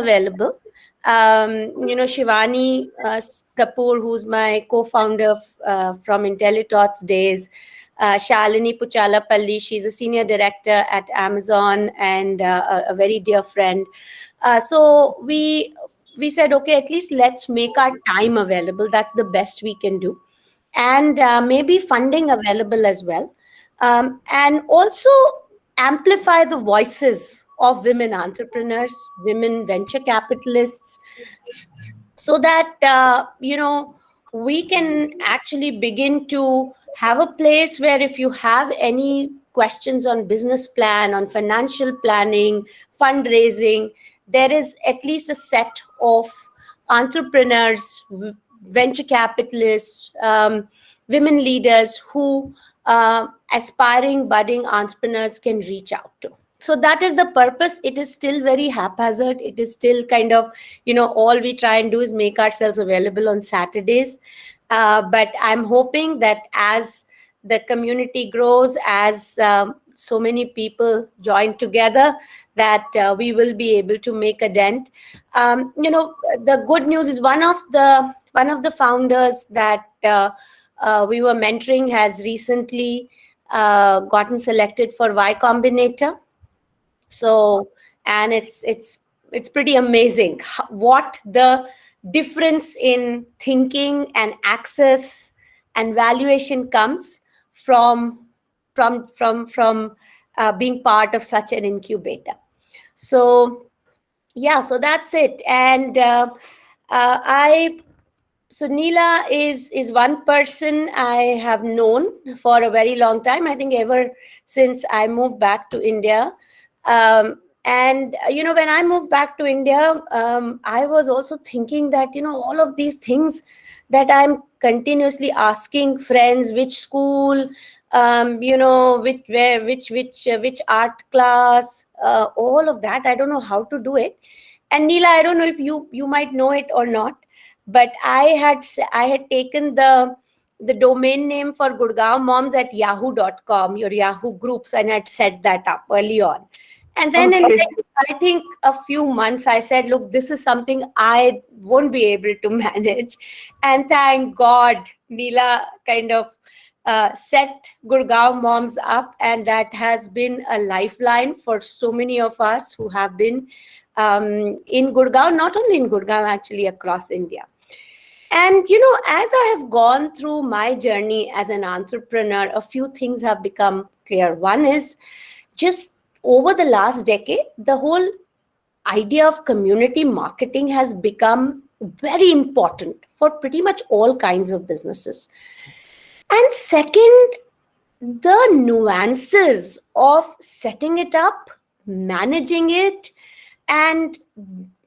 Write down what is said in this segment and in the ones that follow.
available. Shivani Kapoor, who's my co-founder from IntelliThoughts days, Shalini Puchalapalli, she's a senior director at Amazon and a very dear friend. So we said, okay, at least let's make our time available. That's the best we can do, and maybe funding available as well, and also amplify the voices of women entrepreneurs, women venture capitalists, so that we can actually begin to have a place where if you have any questions on business plan, on financial planning, fundraising, there is at least a set of entrepreneurs, venture capitalists, women leaders who aspiring budding entrepreneurs can reach out to. So that is the purpose. It is still very haphazard. It is still kind of, all we try and do is make ourselves available on Saturdays. But I'm hoping that as the community grows, as so many people join together, that we will be able to make a dent. The good news is one of the founders that we were mentoring has recently gotten selected for Y Combinator. So, and it's pretty amazing what the difference in thinking and access and valuation comes from being part of such an incubator. So yeah, so that's it. And I so Neela is one person I have known for a very long time. I think ever since I moved back to India. And when I moved back to India, I was also thinking that all of these things that I'm continuously asking friends, which school, which art class, all of that. I don't know how to do it. And Neela, I don't know if you might know it or not, but I had taken the domain name for Gurgaon Moms at yahoo.com, your Yahoo groups, and I'd set that up early on. And then in Okay. I think a few months, I said, look, this is something I won't be able to manage. And thank God, Neela kind of set Gurgaon Moms up, and that has been a lifeline for so many of us who have been in Gurgaon, not only in Gurgaon, actually across India. And as I have gone through my journey as an entrepreneur, a few things have become clear. One is just over the last decade, the whole idea of community marketing has become very important for pretty much all kinds of businesses. And second, the nuances of setting it up, managing it, and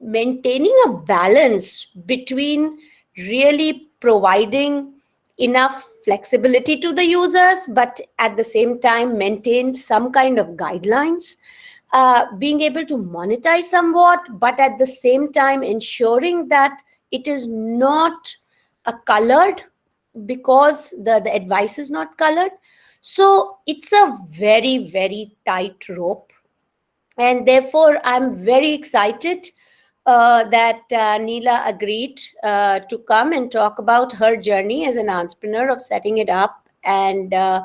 maintaining a balance between really providing enough flexibility to the users, but at the same time maintain some kind of guidelines, being able to monetize somewhat, but at the same time ensuring that it is not a colored, because the advice is not colored. So it's a very, very tight rope. And therefore, I'm very excited that Neela agreed to come and talk about her journey as an entrepreneur of setting it up, and what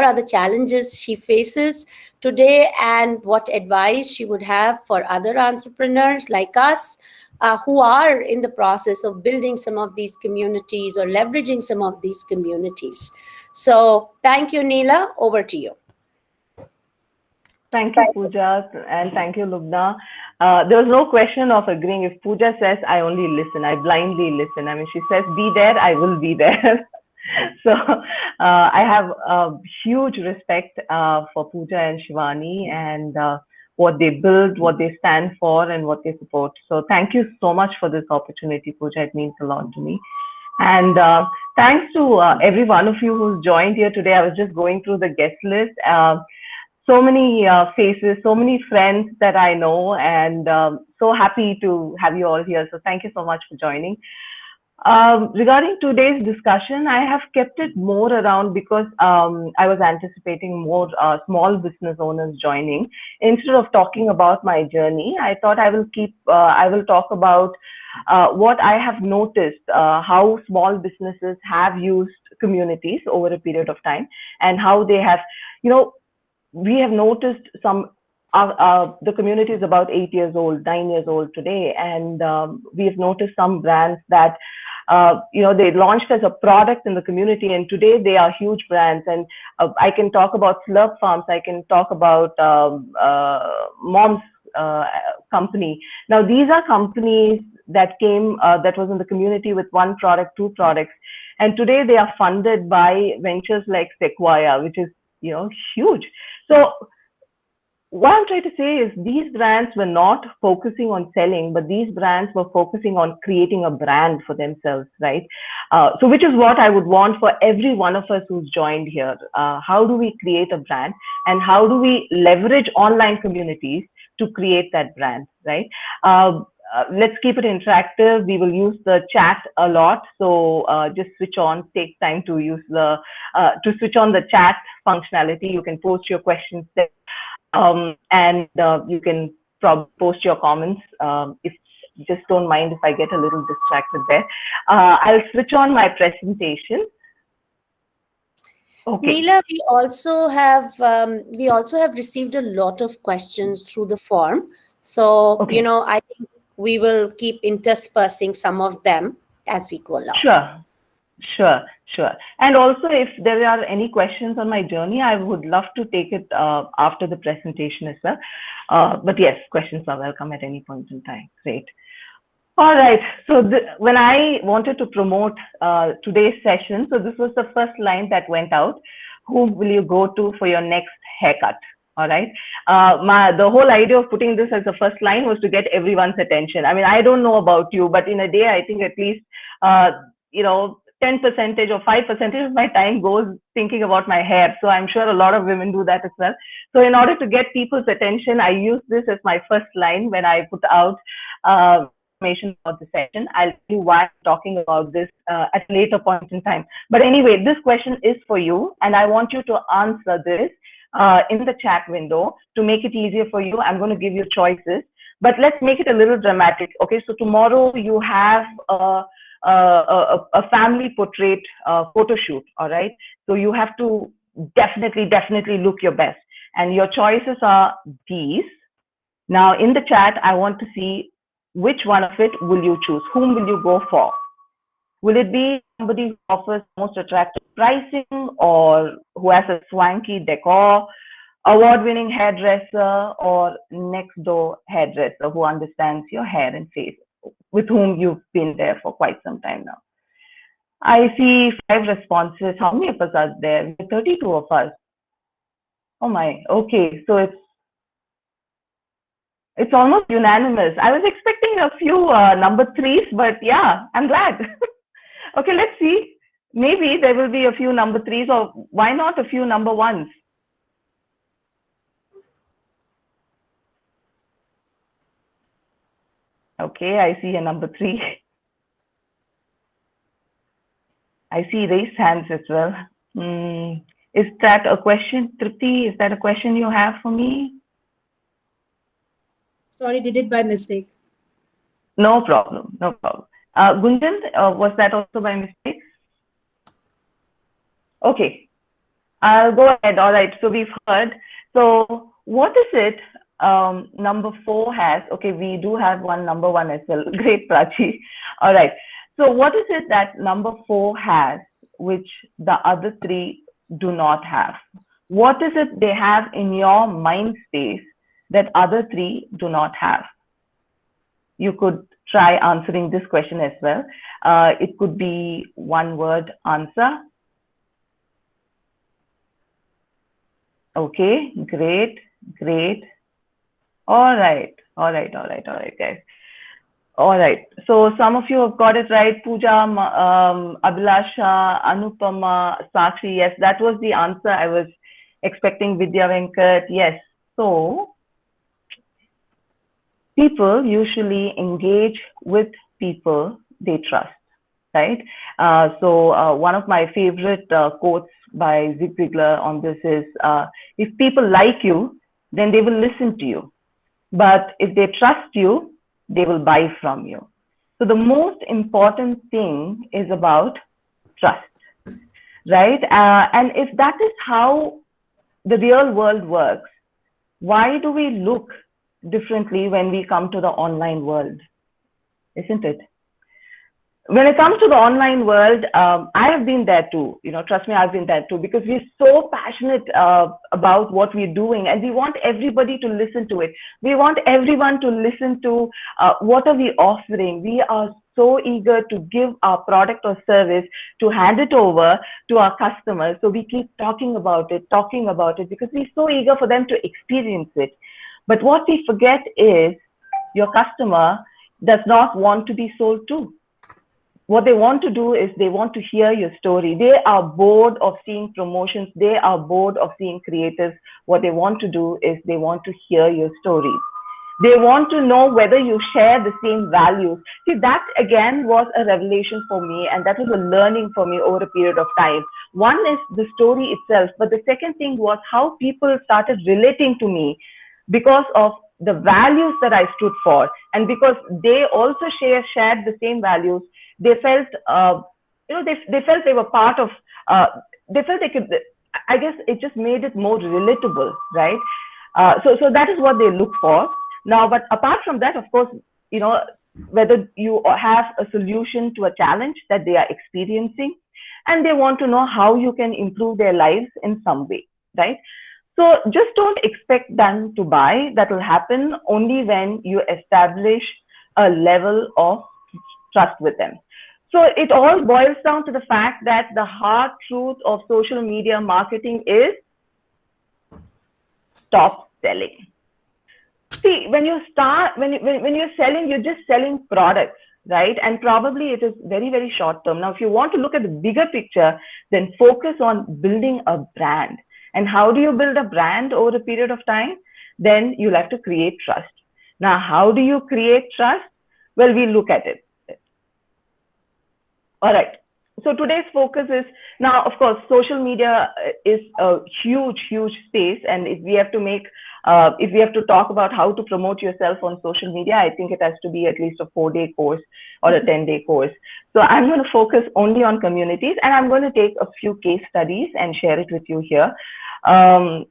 are the challenges she faces today, and what advice she would have for other entrepreneurs like us who are in the process of building some of these communities or leveraging some of these communities. So thank you, Neela. Over to you. Thank you, Pooja, and thank you, Lubna. There was no question of agreeing. If Pooja says, I only listen, I blindly listen. I mean, she says, be there, I will be there. So I have huge respect for Pooja and Shivani, and what they build, what they stand for, and what they support. So thank you so much for this opportunity, Pooja. It means a lot to me. And thanks to every one of you who's joined here today. I was just going through the guest list. So many faces, so many friends that I know, and so happy to have you all here. So thank you so much for joining. Regarding today's discussion, I have kept it more around because I was anticipating more small business owners joining. Instead of talking about my journey, I thought I will talk about what I have noticed, how small businesses have used communities over a period of time, and how they have, you know, we have noticed some. The community is about 8 years old, 9 years old today, and we have noticed some brands that they launched as a product in the community, and today they are huge brands. And I can talk about Slurp Farms, I can talk about Mom's company. Now, these are companies that came, that was in the community with one product, two products, and today they are funded by ventures like Sequoia, which is, huge. So what I'm trying to say is these brands were not focusing on selling, but these brands were focusing on creating a brand for themselves, right? So which is what I would want for every one of us who's joined here. How do we create a brand, and how do we leverage online communities to create that brand, right? Let's keep it interactive. We will use the chat a lot. So just switch on, take time to use to switch on the chat functionality. You can post your questions there. And you can probably post your comments. If just don't mind if I get a little distracted there. I'll switch on my presentation. Okay. Neela, we also have received a lot of questions through the form. So Okay. I think we will keep interspersing some of them as we go along. Sure. And also, if there are any questions on my journey, I would love to take it after the presentation as well. But yes, questions are welcome at any point in time. Great. All right. So when I wanted to promote today's session, so this was the first line that went out. Whom will you go to for your next haircut? All right. The whole idea of putting this as the first line was to get everyone's attention. I mean, I don't know about you, but in a day, I think at least 10% or 5% of my time goes thinking about my hair. So I'm sure a lot of women do that as well. So in order to get people's attention, I use this as my first line when I put out information about the session. I'll tell you why I'm talking about this at a later point in time. But anyway, this question is for you, and I want you to answer this in the chat window. To make it easier for you, I'm going to give you choices, but let's make it a little dramatic. Okay, so tomorrow you have a family portrait photo shoot. All right, so you have to definitely look your best, and your choices are these. Now in the chat, I want to see which one of it will you choose. Whom will you go for? Will it be somebody who offers most attractive pricing, or who has a swanky decor, award-winning hairdresser, or next door hairdresser who understands your hair and face, with whom you've been there for quite some time now? I see 5 responses. How many of us are there? 32 of us. Oh my, okay, so it's almost unanimous. I was expecting a few number 3s, but yeah, I'm glad. Okay, let's see. Maybe there will be a few number 3s, or why not a few number 1s? Okay, I see a number 3. I see raised hands as well. Is that a question, Tripti? Is that a question you have for me? Sorry, did it by mistake. No problem. Gunjan, was that also by mistake? Okay, I'll go ahead. All right, so we've heard. So what is it number 4 has? Okay, we do have one number 1 as well. Great, Prachi. All right, so what is it that number 4 has which the other 3 do not have? What is it they have in your mind space that other 3 do not have? You could try answering this question as well. It could be one word answer. Okay, great. All right, guys. All right, so some of you have got it right. Pooja, Abhilasha, Anupama, Sakshi. Yes, that was the answer. I was expecting Vidya Venkat. Yes, so people usually engage with people they trust. right? One of my favorite quotes by Zig Ziglar on this is, if people like you, then they will listen to you. But if they trust you, they will buy from you. So the most important thing is about trust, right? And if that is how the real world works, why do we look differently when we come to the online world? Isn't it? When it comes to the online world, I have been there too. Trust me, I've been there too, because we're so passionate about what we're doing, and we want everybody to listen to it. We want everyone to listen to what are we offering. We are so eager to give our product or service, to hand it over to our customers. So we keep talking about it, because we're so eager for them to experience it. But what we forget is your customer does not want to be sold to. What they want to do is they want to hear your story. They are bored of seeing promotions. They are bored of seeing creators. What they want to do is they want to hear your story. They want to know whether you share the same values. See, that again was a revelation for me, and that was a learning for me over a period of time. One is the story itself, but the second thing was how people started relating to me because of the values that I stood for, and because they also shared the same values. They felt, they felt they were part of. They felt they could. I guess it just made it more relatable, right? So that is what they look for now. But apart from that, of course, whether you have a solution to a challenge that they are experiencing, and they want to know how you can improve their lives in some way, right? So just don't expect them to buy. That will happen only when you establish a level of trust with them. So it all boils down to the fact that the hard truth of social media marketing is stop selling. See, when you're selling, you're just selling products, right? And probably it is very, very short term. Now, if you want to look at the bigger picture, then focus on building a brand. And how do you build a brand over a period of time? Then you'll have to create trust. Now, how do you create trust? Well, we look at it. All right. So today's focus is, now, of course, social media is a huge, huge space. And if we have to talk about how to promote yourself on social media, I think it has to be at least a 4-day course or a 10-day course. So I'm going to focus only on communities, and I'm going to take a few case studies and share it with you here. All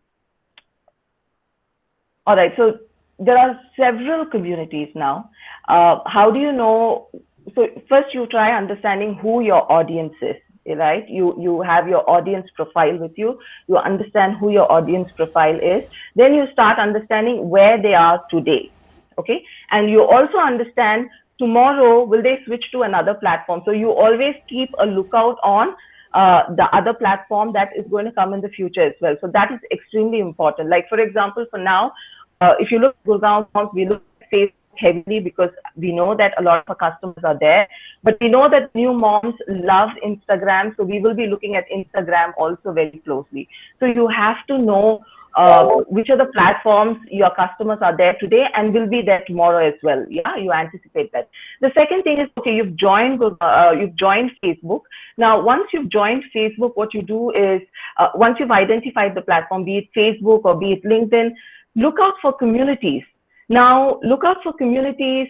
right. So there are several communities now. How do you know? So first you try understanding who your audience is, right? You have your audience profile with you. You understand who your audience profile is. Then you start understanding where they are today, okay? And you also understand tomorrow, will they switch to another platform? So you always keep a lookout on the other platform that is going to come in the future as well. So that is extremely important. Like, for example, for now, if you look at Gurgaon Moms, we look at Facebook heavily because we know that a lot of our customers are there, but we know that new moms love Instagram, so we will be looking at Instagram also very closely. So you have to know which are the platforms your customers are there today and will be there tomorrow as well. Yeah, you anticipate that. The second thing is, okay, you've joined Facebook. Now, once you've joined Facebook, what you do is, once you've identified the platform, be it Facebook or be it LinkedIn, look out for communities. Now, look out for communities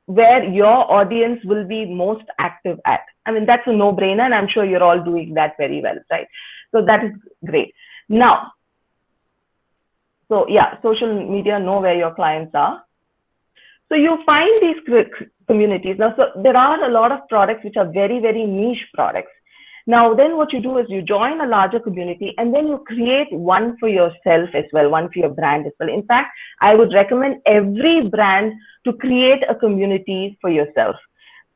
where your audience will be most active at. I mean, that's a no-brainer, and I'm sure you're all doing that very well, right? So that is great. Now, so yeah, social media, know where your clients are. So you find these communities. Now, so there are a lot of products which are very, very niche products. Now, then what you do is you join a larger community, and then you create one for yourself as well, one for your brand as well. In fact, I would recommend every brand to create a community for yourself.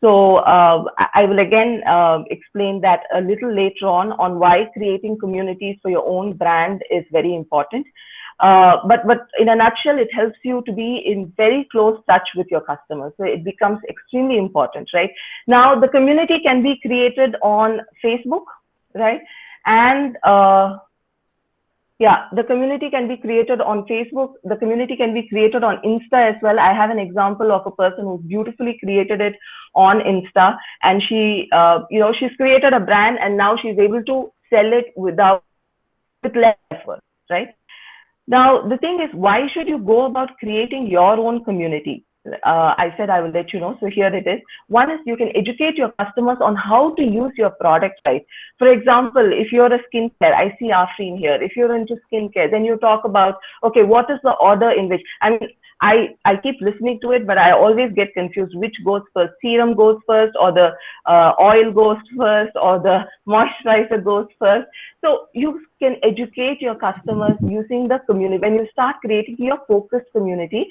So I will again explain that a little later on why creating communities for your own brand is very important. But in a nutshell, it helps you to be in very close touch with your customers. So it becomes extremely important, right? Now, the community can be created on Facebook, right? And Yeah, the community can be created on Facebook. The community can be created on Insta as well. I have an example of a person who beautifully created it on Insta, and she, she's created a brand, and now she's able to sell it with less effort, right? Now, the thing is, why should you go about creating your own community? I said I will let you know. So here it is. One is you can educate your customers on how to use your product right. For example, if you're a skincare, I see Afreen here. If you're into skincare, then you talk about, okay, what is the order in which, I mean, I keep listening to it, but I always get confused which goes first. Serum goes first, or the oil goes first, or the moisturizer goes first. So you can educate your customers using the community. When you start creating your focused community,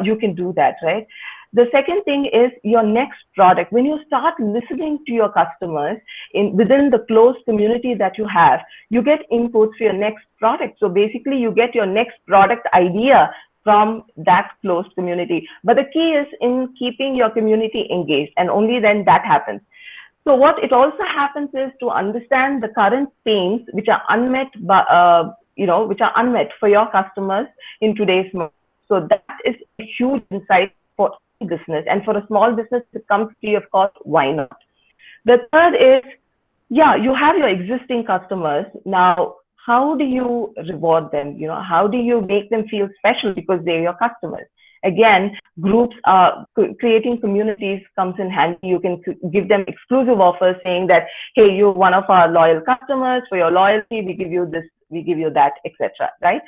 you can do that, right? The second thing is your next product. When you start listening to your customers within the closed community that you have, you get inputs for your next product. So basically, you get your next product idea from that closed community. But the key is in keeping your community engaged, and only then that happens. So what it also happens is to understand the current pains which are unmet, which are unmet for your customers in today's market. So that is a huge insight for any business, and for a small business to come free of cost, why not? The third is, yeah, you have your existing customers. Now, how do you reward them? How do you make them feel special because they're your customers? Again, groups creating communities comes in handy. You can give them exclusive offers saying that, hey, you're one of our loyal customers. For your loyalty, we give you this, we give you that, etc. Right?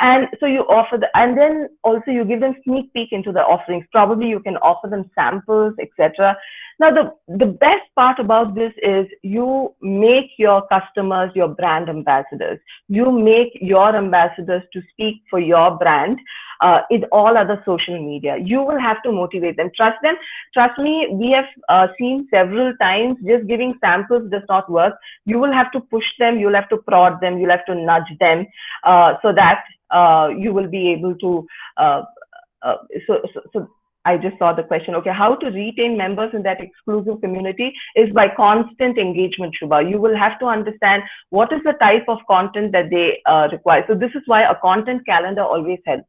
And so you offer and then also you give them sneak peek into the offerings. Probably you can offer them samples, etc. Now, the best part about this is you make your customers your brand ambassadors. You make your ambassadors to speak for your brand in all other social media. You will have to motivate them. Trust them. Trust me, we have seen several times just giving samples does not work. You will have to push them. You'll have to prod them. You'll have to nudge them so that you will be able to. So I just saw the question. Okay, how to retain members in that exclusive community is by constant engagement, Shubha. You will have to understand what is the type of content that they require. So this is why a content calendar always helps.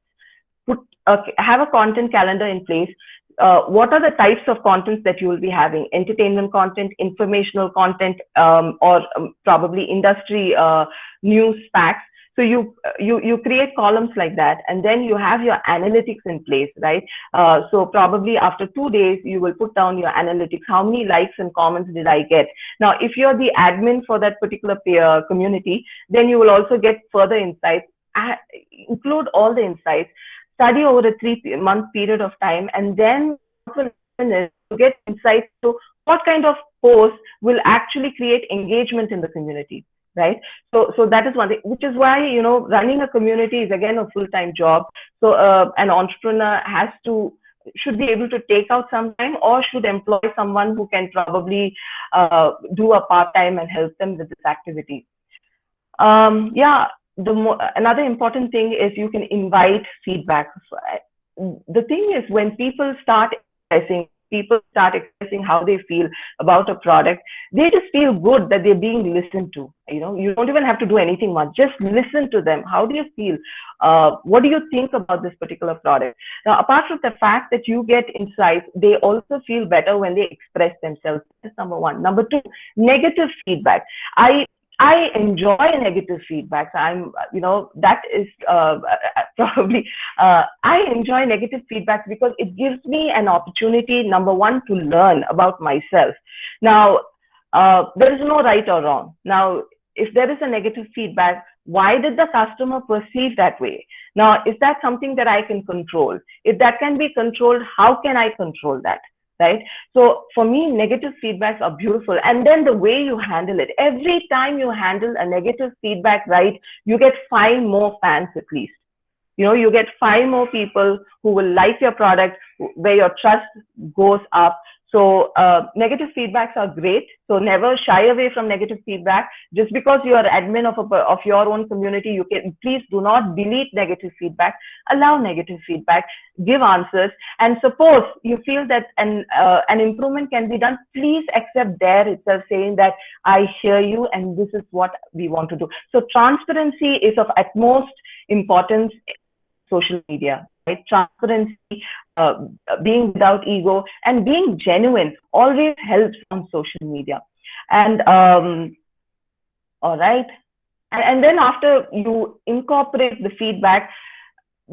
Have a content calendar in place. What are the types of contents that you will be having? Entertainment content, informational content, or probably industry news facts. So you create columns like that, and then you have your analytics in place, right? So probably after 2 days, you will put down your analytics. How many likes and comments did I get? Now, if you're the admin for that particular community, then you will also get further insights. Include all the insights. Study over a 3-month period of time, and then what will happen is you get insights to what kind of posts will actually create engagement in the community. Right. So that is one thing, which is why, running a community is again a full-time job. So an entrepreneur should be able to take out some time, or should employ someone who can probably do a part-time and help them with this activity. Yeah. Another important thing is you can invite feedback. The thing is, when people start expressing how they feel about a product, they just feel good that they're being listened to. You don't even have to do anything much. Just listen to them. How do you feel? What do you think about this particular product? Now, apart from the fact that you get insights, they also feel better when they express themselves. That's number one. Number two, negative feedback. I enjoy negative feedback. That is probably, I enjoy negative feedback because it gives me an opportunity, number one, to learn about myself. Now, there is no right or wrong. Now, if there is a negative feedback, why did the customer perceive that way? Now, is that something that I can control? If that can be controlled, how can I control that? Right? So for me, negative feedbacks are beautiful. And then the way you handle it, every time you handle a negative feedback right, you get 5 more fans at least. You get 5 more people who will like your product, where your trust goes up. So negative feedbacks are great. So never shy away from negative feedback. Just because you are admin of your own community, you can please do not delete negative feedback. Allow negative feedback. Give answers. And suppose you feel that an improvement can be done, please accept there itself, saying that I hear you and this is what we want to do. So transparency is of utmost importance in social media, right? Transparency, uh, being without ego, and being genuine always helps on social media. And all right. And then after you incorporate the feedback,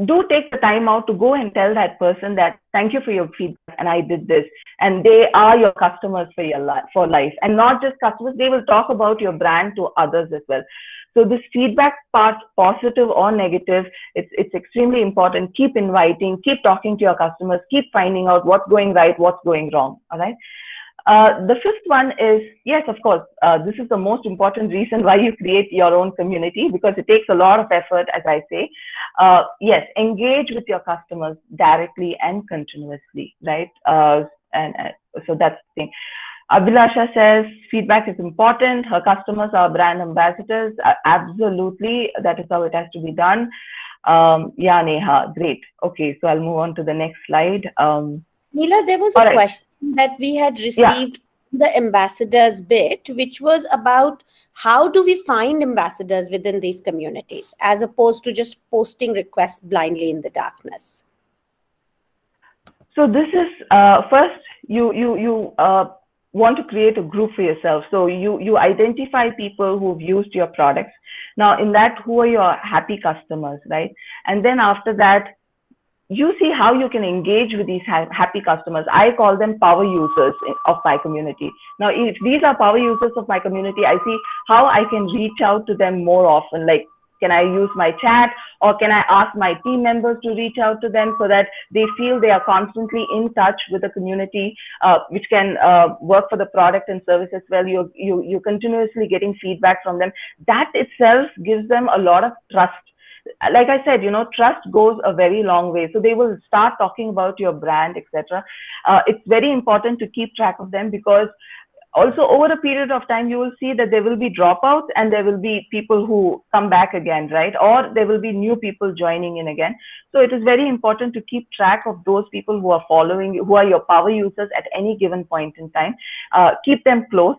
do take the time out to go and tell that person that thank you for your feedback and I did this, and they are your customers for your life, for life, and not just customers, they will talk about your brand to others as well. So this feedback part, positive or negative, it's extremely important. Keep inviting, keep talking to your customers, keep finding out what's going right, what's going wrong. All right. The fifth one is, yes, of course, this is the most important reason why you create your own community, because it takes a lot of effort, as I say. Yes, engage with your customers directly and continuously, right? And so that's the thing. Abhilasha says feedback is important. Her customers are brand ambassadors. Absolutely, that is how it has to be done. Yeah, Neha, great. Okay, so I'll move on to the next slide. Neela, there was All a right. question that we had Yeah. received the ambassadors bit, which was about how do we find ambassadors within these communities as opposed to just posting requests blindly in the darkness. So this is first you want to create a group for yourself. So you identify people who've used your products. Now in that, who are your happy customers, right? And then after that, you see how you can engage with these happy customers. I call them power users of my community. Now, if these are power users of my community, I see how I can reach out to them more often. Like, can I use my chat, or can I ask my team members to reach out to them so that they feel they are constantly in touch with the community, which can work for the product and service as well. You're continuously getting feedback from them. That itself gives them a lot of trust. Like I said, trust goes a very long way. So they will start talking about your brand, etc. It's very important to keep track of them, because also over a period of time, you will see that there will be dropouts and there will be people who come back again, right? Or there will be new people joining in again. So it is very important to keep track of those people who are following you, who are your power users at any given point in time. Keep them close.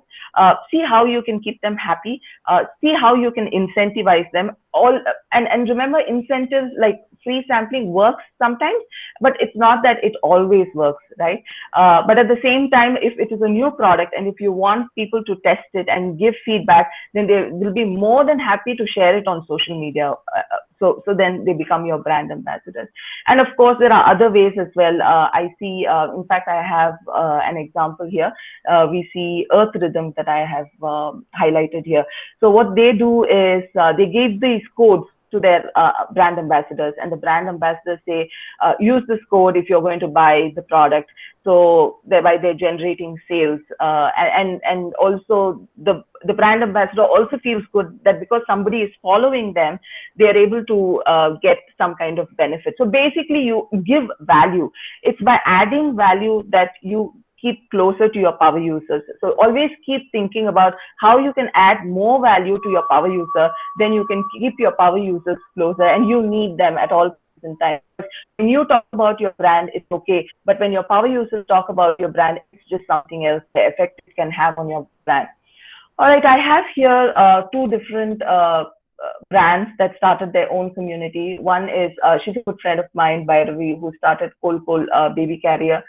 See how you can keep them happy. See how you can incentivize them. And remember, incentives like free sampling works sometimes, but it's not that it always works, right? But at the same time, if it is a new product and if you want people to test it and give feedback, then they will be more than happy to share it on social media. So then they become your brand ambassadors. And of course, there are other ways as well. I see, in fact, I have an example here. We see Earth Rhythm that I have highlighted here. So what they do is they give these codes to their brand ambassadors, and the brand ambassadors say, use this code if you're going to buy the product. So thereby they're generating sales, and also the brand ambassador also feels good that because somebody is following them, they are able to get some kind of benefit. So basically, you give value. It's by adding value that you keep closer to your power users. So always keep thinking about how you can add more value to your power user, then you can keep your power users closer, and you need them at all points in time. When you talk about your brand, it's okay. But when your power users talk about your brand, it's just something else, the effect it can have on your brand. All right, I have here two different brands that started their own community. One is, she's a good friend of mine, Bhairavi, who started Kol Kol Baby Carrier.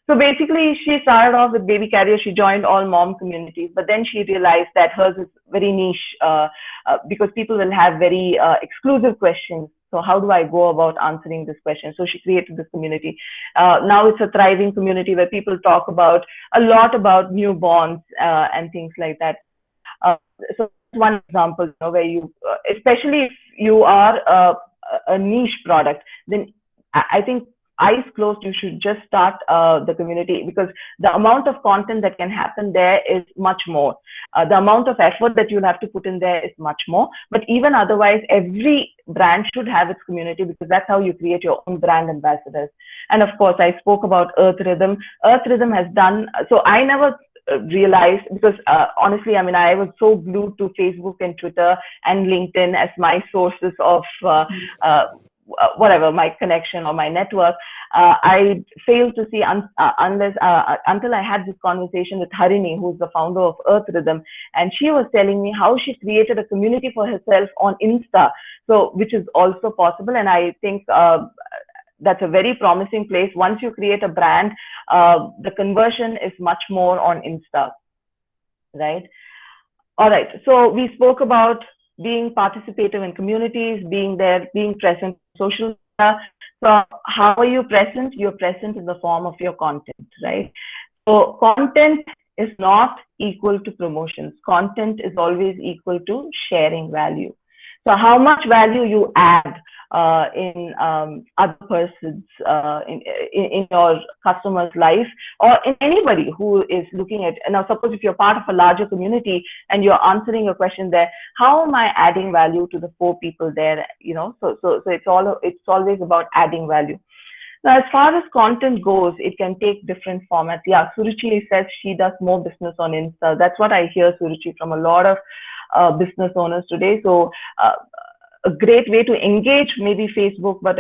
So basically, she started off with baby carrier. She joined all mom communities, but then she realized that hers is very niche because people will have very exclusive questions. So how do I go about answering this question? So she created this community. Now it's a thriving community where people talk about a lot about newborns and things like that. So one example, where you, especially if you are a niche product, then I think eyes closed, you should just start the community, because the amount of content that can happen there is much more. The amount of effort that you'll have to put in there is much more. But even otherwise, every brand should have its community, because that's how you create your own brand ambassadors. And of course, I spoke about Earth Rhythm. Earth Rhythm has done, so I never realized, because honestly, I mean, I was so glued to Facebook and Twitter and LinkedIn as my sources of whatever, my connection or my network. I failed to see unless until I had this conversation with Harini, who's the founder of Earth Rhythm, and she was telling me how she created a community for herself on Insta, so which is also possible. And I think that's a very promising place. Once you create a brand, the conversion is much more on Insta, right? All right. So we spoke about being participative in communities, being there, being present in social media. So how are you present? You're present in the form of your content, right? So content is not equal to promotions. Content is always equal to sharing value. So how much value you add in other person's, in your customer's life, or in anybody who is looking at, now suppose if you're part of a larger community and you're answering a question there, how am I adding value to the 4 people there, you know? So it's always about adding value. Now, as far as content goes, it can take different formats. Yeah, Suruchi says she does more business on Insta. That's what I hear, Suruchi, from a lot of business owners today. So a great way to engage, maybe Facebook, but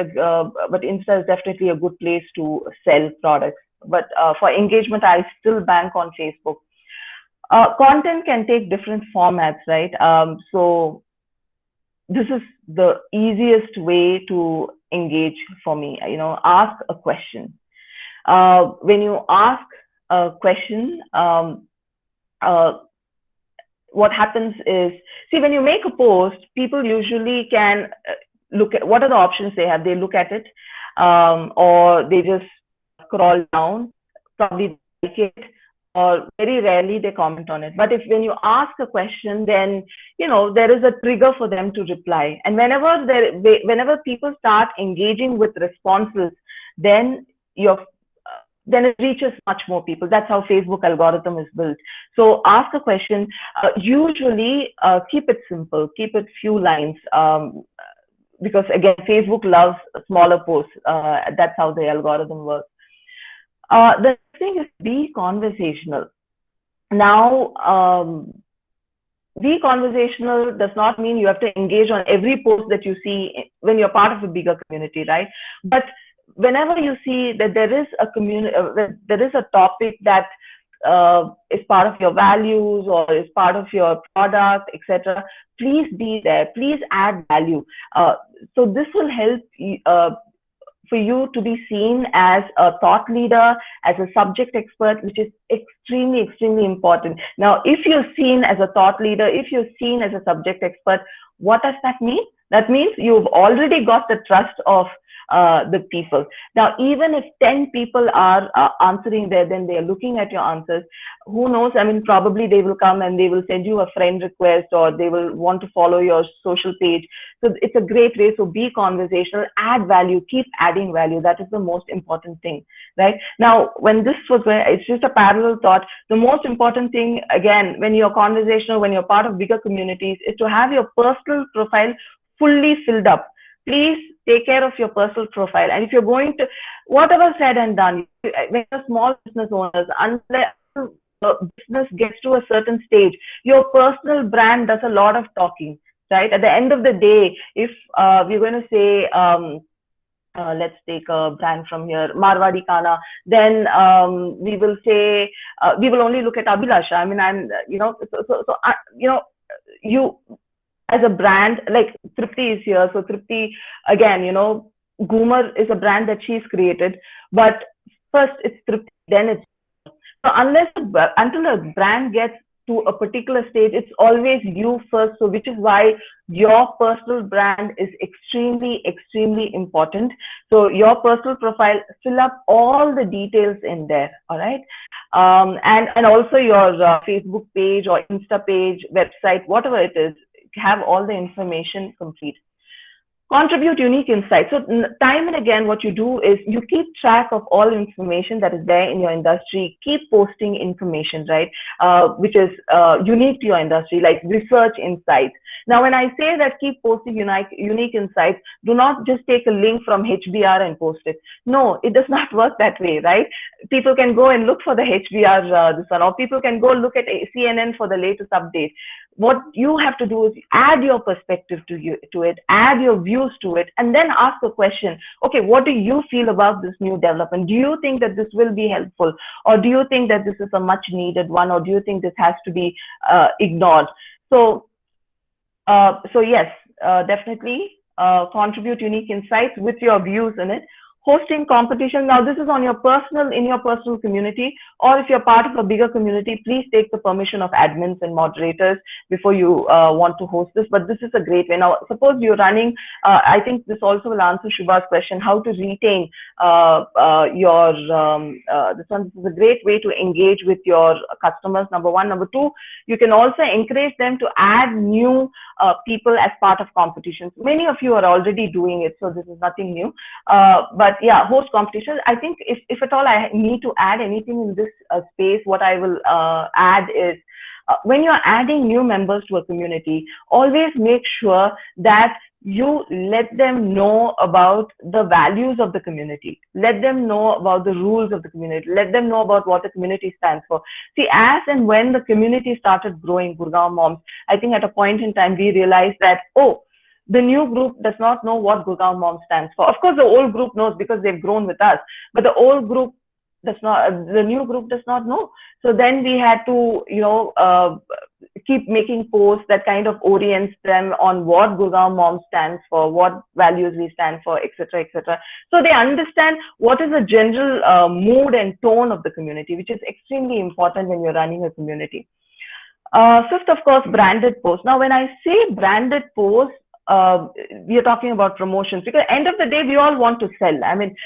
Insta is definitely a good place to sell products. But for engagement, I still bank on Facebook. Content can take different formats, right? So this is the easiest way to engage for me. You know, ask a question. When you ask a question, what happens is, see, when you make a post, people usually can look at what are the options they have. They look at it, or they just scroll down, probably like it, or very rarely they comment on it. But if when you ask a question, then you know there is a trigger for them to reply. And whenever people start engaging with responses, then then it reaches much more people. That's how Facebook algorithm is built. So ask a question. Usually keep it simple, keep it few lines, because again, Facebook loves smaller posts. That's how the algorithm works. The thing is, be conversational. Now, be conversational does not mean you have to engage on every post that you see when you're part of a bigger community, right? But whenever you see that there is a community, there is a topic that is part of your values or is part of your product, etc., please be there. Please add value. So this will help for you to be seen as a thought leader, as a subject expert, which is extremely, extremely important. Now, if you're seen as a thought leader, if you're seen as a subject expert, what does that mean? That means you've already got the trust of the people. Now, even if 10 people are answering there, then they are looking at your answers. Who knows? I mean, probably they will come and they will send you a friend request, or they will want to follow your social page. So it's a great way. So be conversational, add value, keep adding value. That is the most important thing, right? Now, when this was, it's just a parallel thought. The most important thing, again, when you're conversational, when you're part of bigger communities, is to have your personal profile fully filled up. Please take care of your personal profile. And if you're going to, whatever said and done, when you're small business owners, unless business gets to a certain stage, your personal brand does a lot of talking, right? At the end of the day, if we're going to say, let's take a brand from here, Marwadi Kana, then we will say, we will only look at Abhilasha. I mean, I'm, you know, you know, you, as a brand, like Tripti is here. So Tripti, again, you know, Goomer is a brand that she's created, but first it's Tripti, then it's, so until a brand gets to a particular stage, it's always you first. So which is why your personal brand is extremely, extremely important. So your personal profile, fill up all the details in there. All right. And also your Facebook page or Insta page, website, whatever it is, have all the information complete. Contribute unique insights. So time and again, what you do is you keep track of all information that is there in your industry. Keep posting information, right, which is unique to your industry, like research insights. Now, when I say that keep posting unique insights, do not just take a link from HBR and post it. No, it does not work that way, right? People can go and look for the HBR this one, or people can go look at CNN for the latest update. What you have to do is add your perspective to it, add your views to it, and then ask a question. Okay, what do you feel about this new development? Do you think that this will be helpful, or do you think that this is a much needed one, or do you think this has to be ignored? So yes, definitely contribute unique insights with your views in it. Hosting competition. Now, this is in your personal community, or if you're part of a bigger community, please take the permission of admins and moderators before you want to host this. But this is a great way. Now, suppose you're running, I think this also will answer Shubha's question, how to retain this one. This is a great way to engage with your customers, number one. Number two, you can also encourage them to add new people as part of competitions. Many of you are already doing it, so this is nothing new. But yeah, host competition. I think if at all I need to add anything in this space, what I will add is when you're adding new members to a community, always make sure that you let them know about the values of the community. Let them know about the rules of the community. Let them know about what the community stands for. See, as and when the community started growing, Gurgaon Moms, I think at a point in time, we realized that, oh, the new group does not know what Gurgaon Moms stands for. Of course, the old group knows because they've grown with us, but the old group does not, the new group does not know. So then we had to, keep making posts that kind of orients them on what Gurgaon Moms stands for, what values we stand for, etc., etc. So they understand what is the general mood and tone of the community, which is extremely important when you're running a community. Fifth, of course, branded posts. Now, when I say branded posts, we are talking about promotions, because end of the day, we all want to sell. I mean,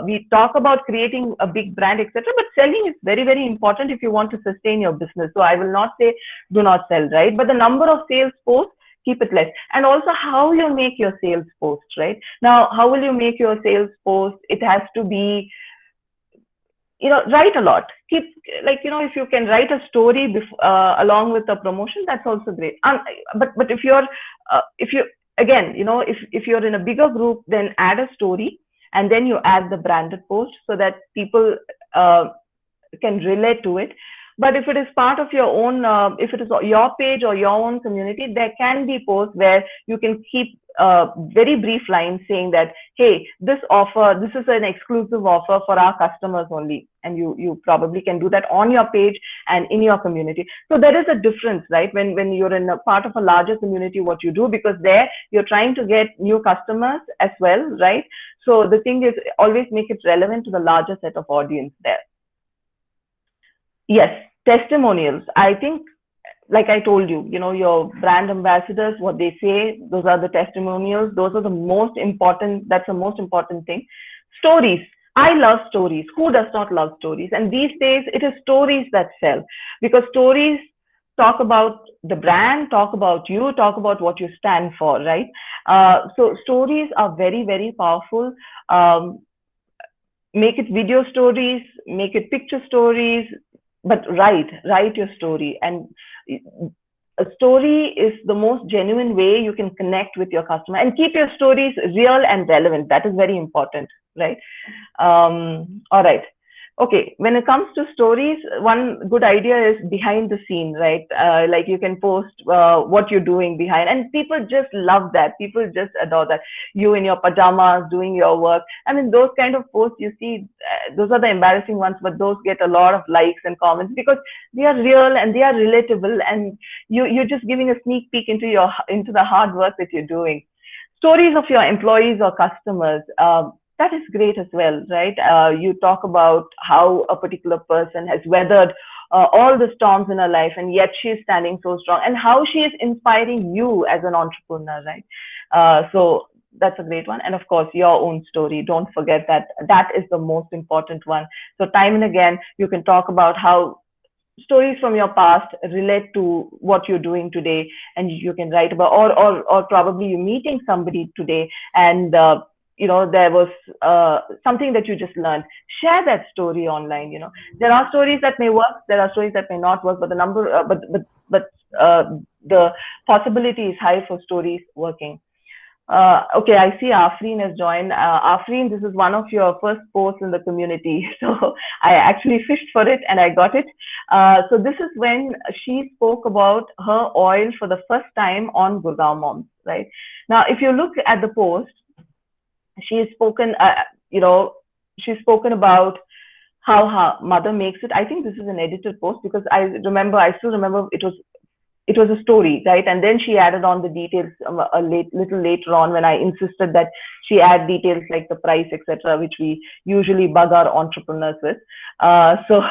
we talk about creating a big brand, etc., but selling is very, very important if you want to sustain your business. So I will not say do not sell, right? But the number of sales posts, keep it less. And also how you make your sales posts, right? Now, how will you make your sales post? It has to be, write a lot. Keep, if you can write a story along with the promotion, that's also great. But if you're, again, if you're in a bigger group, then add a story and then you add the branded post so that people can relate to it. But if it is part of your own, if it is your page or your own community, there can be posts where you can keep very brief lines saying that, hey, this is an exclusive offer for our customers only. And you probably can do that on your page and in your community. So there is a difference, right? When you're in a part of a larger community, what you do, because there you're trying to get new customers as well, right? So the thing is, always make it relevant to the larger set of audience there. Yes, testimonials. I think, like I told you, your brand ambassadors, what they say, those are the testimonials. Those are the most important. That's the most important thing. Stories. I love stories. Who does not love stories? And these days, it is stories that sell, because stories talk about the brand, talk about you, talk about what you stand for, right? So stories are very, very powerful. Make it video stories, make it picture stories, but write your story. And a story is the most genuine way you can connect with your customer, and keep your stories real and relevant. That is very important, right? All right. Okay, when it comes to stories, one good idea is behind the scene, right? Like you can post what you're doing behind, and people just love that. People just adore that. You in your pajamas doing your work. I mean, those kind of posts you see, those are the embarrassing ones, but those get a lot of likes and comments because they are real and they are relatable, and you're just giving a sneak peek into the hard work that you're doing. Stories of your employees or customers. That is great as well, right? You talk about how a particular person has weathered all the storms in her life, and yet she's standing so strong, and how she is inspiring you as an entrepreneur, right? So that's a great one. And of course, your own story. Don't forget that. That is the most important one. So time and again, you can talk about how stories from your past relate to what you're doing today, and you can write about, or probably you're meeting somebody today, and there was something that you just learned. Share that story online. There are stories that may work, there are stories that may not work, but the number the possibility is high for stories working. Okay, I see Afreen has joined. Afreen, this is one of your first posts in the community. So I actually fished for it and I got it. So this is when she spoke about her oil for the first time on Gurgaon Moms, right? Now, if you look at the post, she has spoken, she's spoken about how her mother makes it. I think this is an edited post because I still remember it was a story, right? And then she added on the details little later on when I insisted that she add details like the price, etc., which we usually bug our entrepreneurs with. So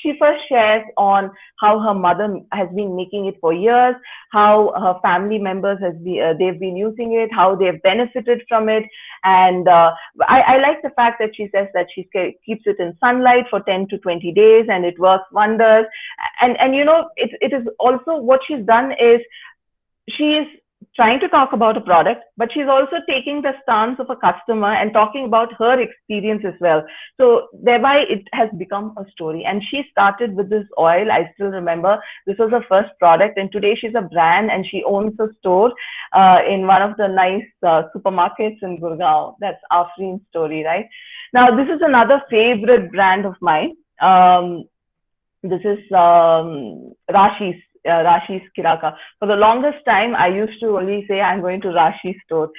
she first shares on how her mother has been making it for years, how her family members they've been using it, how they've benefited from it, and I like the fact that she says that she keeps it in sunlight for 10 to 20 days and it works wonders. And it is also what she's done is she is trying to talk about a product, but she's also taking the stance of a customer and talking about her experience as well. So thereby it has become a story. And she started with this oil. I still remember this was her first product, and today she's a brand and she owns a store in one of the nice supermarkets in Gurgaon. That's Afreen's story, right? Now, this is another favorite brand of mine. This is Rashi's Kiraka. For the longest time, I used to only say I'm going to Rashi's store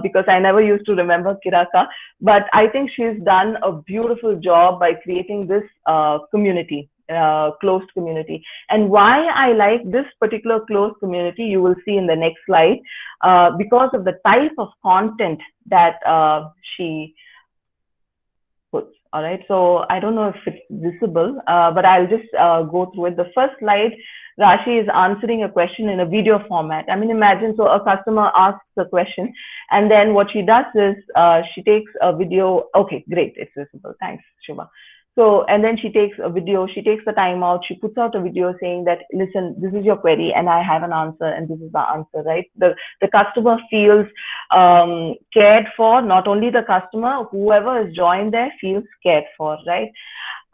because I never used to remember Kiraka. But I think she's done a beautiful job by creating this community, closed community. And why I like this particular closed community, you will see in the next slide, because of the type of content that she puts. All right, so I don't know if it's visible, but I'll just go through it. The first slide, Rashi is answering a question in a video format. I mean, imagine, so a customer asks a question, and then what she does is she takes a video. Okay, great, it's visible. Thanks, Shiva. So, and then she takes a video, she takes the time out, she puts out a video saying that, listen, this is your query and I have an answer and this is the answer, right? The customer feels cared for, not only the customer, whoever is joined there feels cared for, right?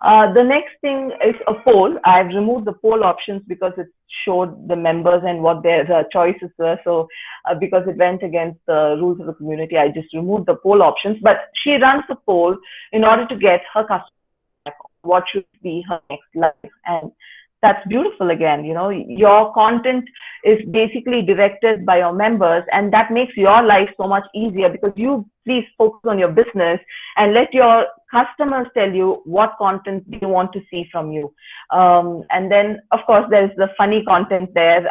The next thing is a poll. I've removed the poll options because it showed the members and what their choices were. So because it went against the rules of the community, I just removed the poll options. But she runs the poll in order to get her customer what should be her next life. And that's beautiful. Again, your content is basically directed by your members, and that makes your life so much easier because you please focus on your business and let your customers tell you what content they want to see from you. And then of course there's the funny content there,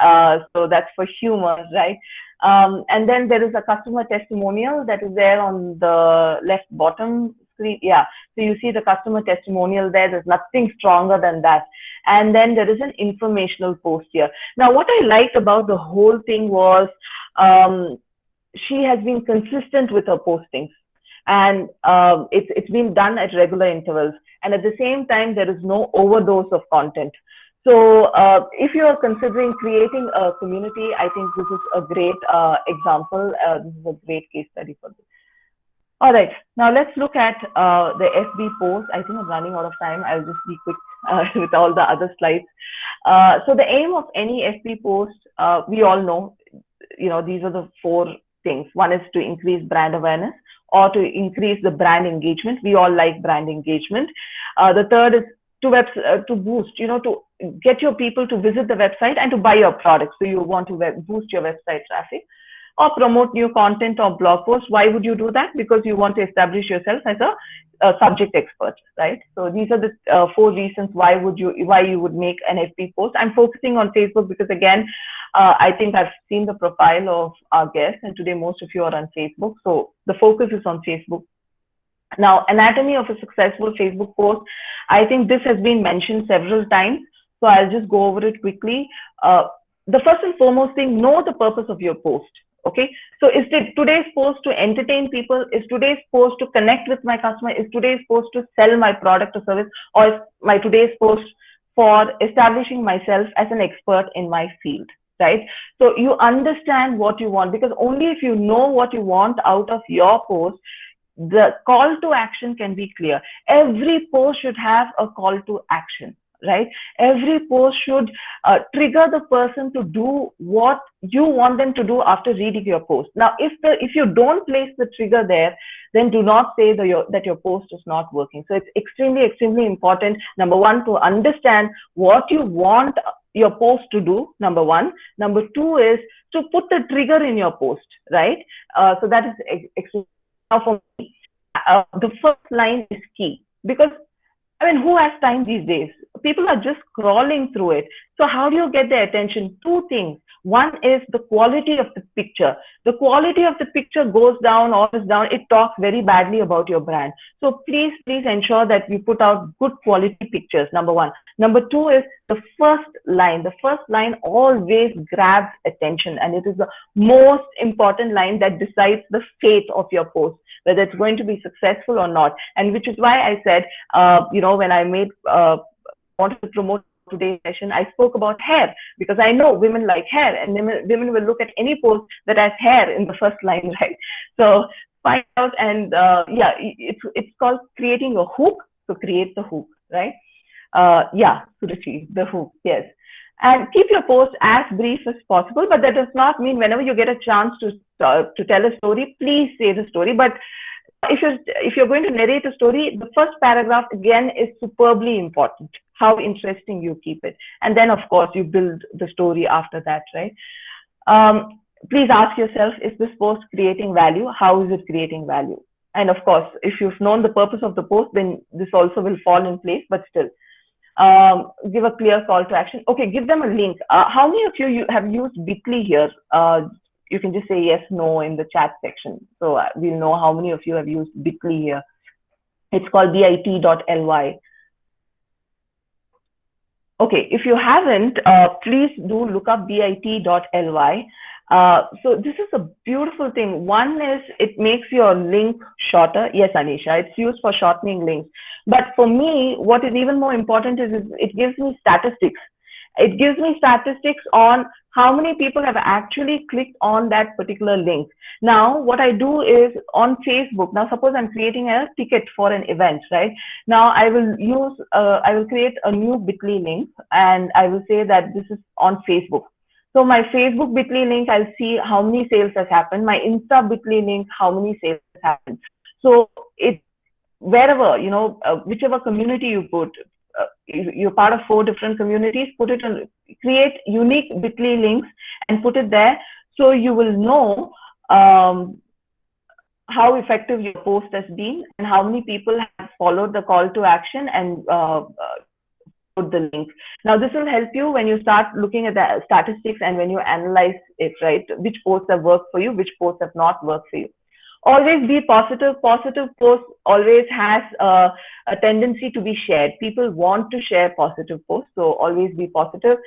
so that's for humor, right? And then there is a customer testimonial that is there on the left bottom screen. Yeah, so you see the customer testimonial there. There's nothing stronger than that. And then there is an informational post here. Now, what I liked about the whole thing was she has been consistent with her postings, and it's been done at regular intervals. And at the same time, there is no overdose of content. So if you are considering creating a community, I think this is a great example. This is a great case study for this. All right, now let's look at the FB post. I think I'm running out of time. I'll just be quick with all the other slides. So the aim of any FB post, we all know, these are the four things. One is to increase brand awareness or to increase the brand engagement. We all like brand engagement. The third is to boost, to get your people to visit the website and to buy your product. So you want to boost your website traffic or promote new content or blog posts. Why would you do that? Because you want to establish yourself as a subject expert, right? So these are the four reasons why you would make an FB post. I'm focusing on Facebook because again, I think I've seen the profile of our guests, and today most of you are on Facebook. So the focus is on Facebook. Now, anatomy of a successful Facebook post. I think this has been mentioned several times, so I'll just go over it quickly. The first and foremost thing, know the purpose of your post. Okay, so is today's post to entertain people? Is today's post to connect with my customer? Is today's post to sell my product or service? Or is my today's post for establishing myself as an expert in my field, right? So you understand what you want, because only if you know what you want out of your post, the call to action can be clear. Every post should have a call to action, right? Every post should trigger the person to do what you want them to do after reading your post. Now, if you don't place the trigger there, then do not say that your post is not working. So it's extremely important, number one, to understand what you want your post to do, number one. Number two is to put the trigger in your post, right? So that is extremely. Now, for me, the first line is key, because I mean, who has time these days? People are just scrolling through it. So how do you get their attention? Two things. One is the quality of the picture. The quality of the picture goes down or is down. It talks very badly about your brand. So please ensure that you put out good quality pictures, number one. Number two is the first line. The first line always grabs attention, and it is the most important line that decides the fate of your post, whether it's going to be successful or not. And which is why I said, when I wanted to promote today's session, I spoke about hair, because I know women like hair, and women will look at any post that has hair in the first line, right? So find out, and it's called creating a hook. So create the hook, right? Suruchi, the hook, yes. And keep your post as brief as possible, but that does not mean whenever you get a chance to tell a story, please say the story. But if you're going to narrate a story, the first paragraph again is superbly important. How interesting you keep it, and then of course you build the story after that, right? Please ask yourself, is this post creating value? How is it creating value? And of course, if you've known the purpose of the post, then this also will fall in place. But still, give a clear call to action. Okay, give them a link. How many of you have used Bitly here? You can just say yes, no in the chat section. So we'll know how many of you have used Bitly here. It's called bit.ly. Okay, if you haven't, please do look up bit.ly. So this is a beautiful thing. One is it makes your link shorter. Yes, Anisha, it's used for shortening links. But for me, what is even more important is it gives me statistics. It gives me statistics on how many people have actually clicked on that particular link. Now, what I do is on Facebook. Now, suppose I'm creating a ticket for an event, right? Now, I will create a new Bitly link, and I will say that this is on Facebook. So my Facebook Bitly link, I'll see how many sales has happened. My Insta Bitly link, how many sales has happened. So it wherever, whichever community you put, you're part of 4 different communities, put it on, create unique Bitly links and put it there, so you will know how effective your post has been and how many people have followed the call to action and put the link. Now this will help you when you start looking at the statistics and when you analyze it, right? Which posts have worked for you, which posts have not worked for you. Always be positive. Positive posts always has a tendency to be shared. People want to share positive posts, so always be positive.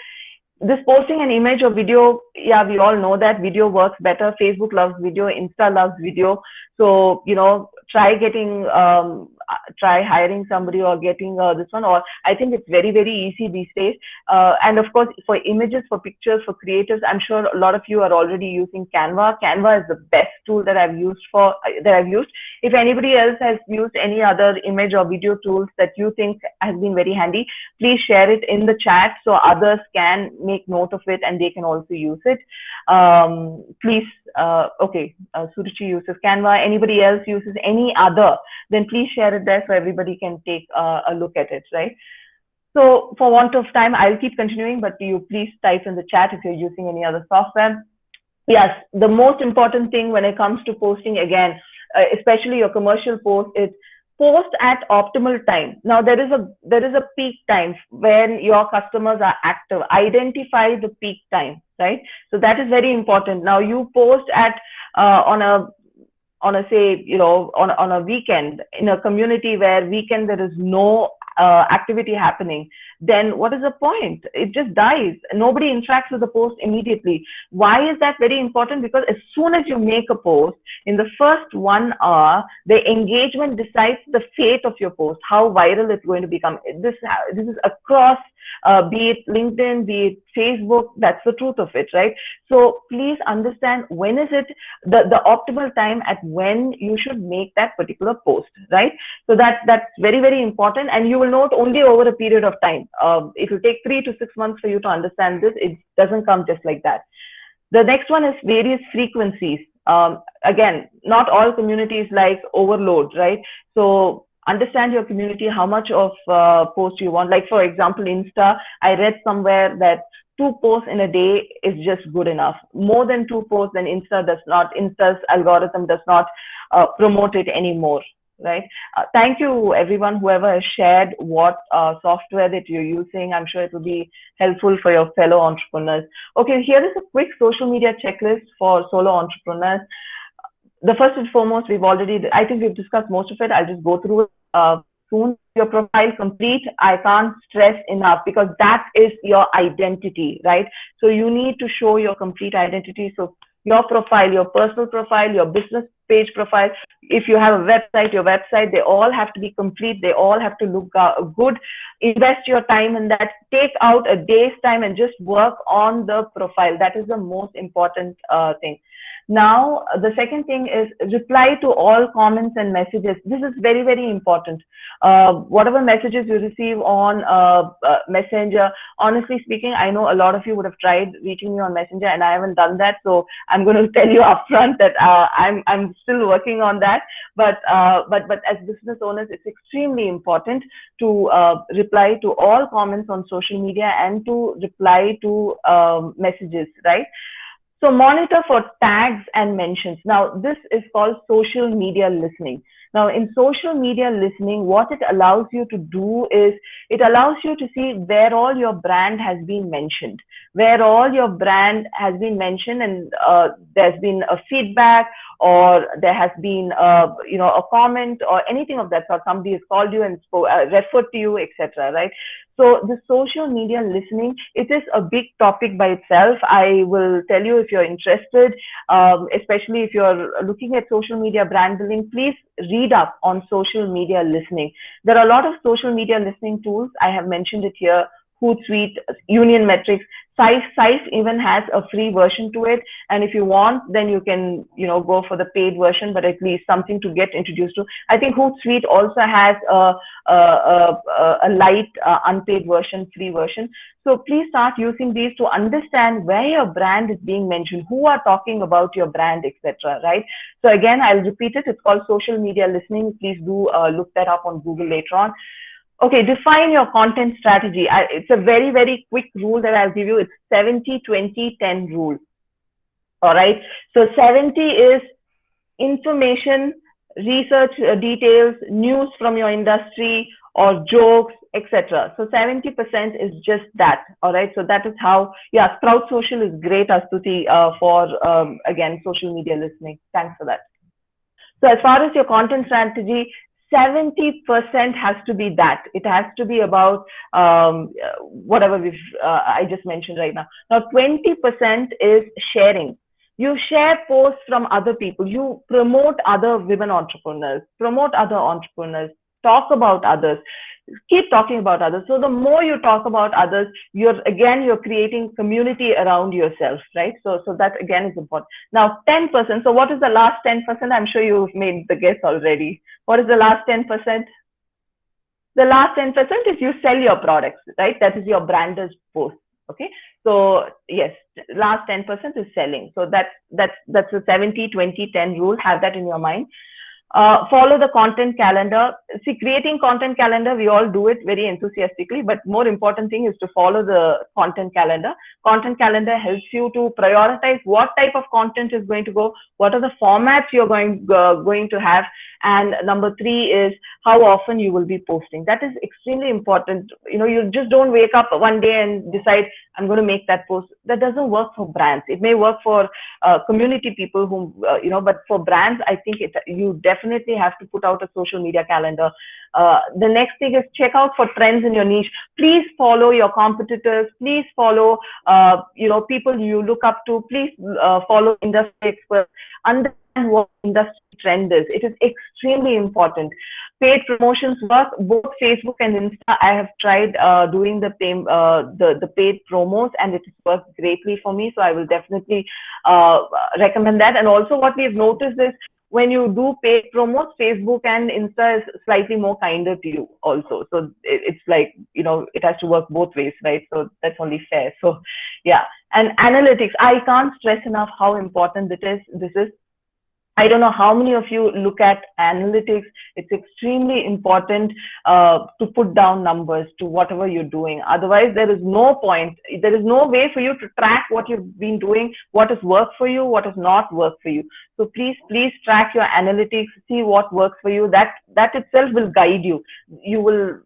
This posting an image or video, yeah, we all know that video works better. Facebook loves video, Insta loves video. So, try hiring somebody or getting this one, or I think it's very, very easy these days. And of course, for images, for pictures, for creators, I'm sure a lot of you are already using Canva. Canva is the best tool that I've used. If anybody else has used any other image or video tools that you think has been very handy, please share it in the chat so others can make note of it and they can also use it. Please, Suruchi uses Canva. Anybody else uses any other, then please share it there so everybody can take a look at it, right? So for want of time, I'll keep continuing, but you please type in the chat if you're using any other software. Yes, the most important thing when it comes to posting, again, especially your commercial post, is post at optimal time. Now there is a peak time when your customers are active. Identify the peak time, right? So that is very important. Now you post at on a weekend, in a community where there is no activity happening, then what is the point? It just dies. Nobody interacts with the post immediately. Why is that very important? Because as soon as you make a post, in the first 1 hour, the engagement decides the fate of your post, how viral it's going to become. This is across, be it LinkedIn, be it Facebook. That's the truth of it, right? So please understand when is it the optimal time at when you should make that particular post, right? So that's very, very important, and you will know it only over a period of time. It will take 3 to 6 months for you to understand this. It doesn't come just like that. The next one is various frequencies. Again, not all communities like overload, right? So understand your community, how much of post you want. Like, for example, Insta, I read somewhere that 2 posts in a day is just good enough. More than 2 posts, then Insta's algorithm does not promote it anymore, right? Thank you, everyone, whoever has shared what software that you're using. I'm sure it will be helpful for your fellow entrepreneurs. Okay, here is a quick social media checklist for solo entrepreneurs. The first and foremost, I think we've discussed most of it. I'll just go through it soon. Your profile complete. I can't stress enough, because that is your identity, right? So you need to show your complete identity. So your profile, your personal profile, your business page profile, if you have a website, your website, they all have to be complete. They all have to look good. Invest your time in that. Take out a day's time and just work on the profile. That is the most important thing. Now, the second thing is reply to all comments and messages. This is very, very important. Whatever messages you receive on Messenger, honestly speaking, I know a lot of you would have tried reaching me on Messenger, and I haven't done that. So I'm going to tell you upfront that I'm still working on that. But as business owners, it's extremely important to reply to all comments on social media and to reply to messages, right? So monitor for tags and mentions. Now, this is called social media listening. Now, in social media listening, what it allows you to do is it allows you to see where all your brand has been mentioned, and there's been a feedback, or there has been a comment or anything of that sort. Somebody has called you and referred to you, etc. Right? So the social media listening, it is a big topic by itself. I will tell you, if you're interested, especially if you're looking at social media brand building, please read up on social media listening. There are a lot of social media listening tools. I have mentioned it here: Hootsuite, Union Metrics. Sife even has a free version to it, and if you want, then you can go for the paid version, but at least something to get introduced to. I think Hootsuite also has a light unpaid version, free version. So please start using these to understand where your brand is being mentioned, who are talking about your brand, etc. Right? So again, I'll repeat it. It's called social media listening. Please do look that up on Google later on. Okay, define your content strategy. It's a very, very quick rule that I'll give you. It's 70-20-10 rule. All right. So 70 is information, research details, news from your industry, or jokes, etc. So 70% is just that. All right. So that is how, yeah, Sprout Social is great, Astuti, for, again, social media listening. Thanks for that. So as far as your content strategy, 70% has to be that. It has to be about whatever I just mentioned right now. Now, 20% is sharing. You share posts from other people. You promote other women entrepreneurs, promote other entrepreneurs, talk about others, keep talking about others. So the more you talk about others, you're creating community around yourself, right? So that again is important. Now, 10%. So what is the last 10%? I'm sure you've made the guess already. What is the last 10%? The last 10% is you sell your products, right? That is your branded post. Okay. So yes, last 10% is selling. So that's a 70-20-10 rule. Have that in your mind. Follow the content calendar. See, creating content calendar, we all do it very enthusiastically, but more important thing is to follow the content calendar. Content calendar helps you to prioritize what type of content is going to go, what are the formats you're going to have, And number three is how often you will be posting. That is extremely important. You just don't wake up one day and decide, I'm going to make that post. That doesn't work for brands. It may work for community people who, but for brands, I think you definitely have to put out a social media calendar. The next thing is check out for trends in your niche. Please follow your competitors. Please follow, people you look up to. Please follow industry experts. Understand what industry trend is. It is extremely important. Paid promotions work. Both Facebook and Insta, I have tried doing the paid promos, and it has worked greatly for me. So I will definitely recommend that. And also, what we've noticed is when you do paid promos, Facebook and Insta is slightly more kinder to you also. So it's like, it has to work both ways, right? So that's only fair. So yeah. And analytics, I can't stress enough how important this is. I don't know how many of you look at analytics. It's extremely important to put down numbers to whatever you're doing. Otherwise, there is no point. There is no way for you to track what you've been doing, what has worked for you, what has not worked for you. So please track your analytics, see what works for you. That itself will guide you. You will,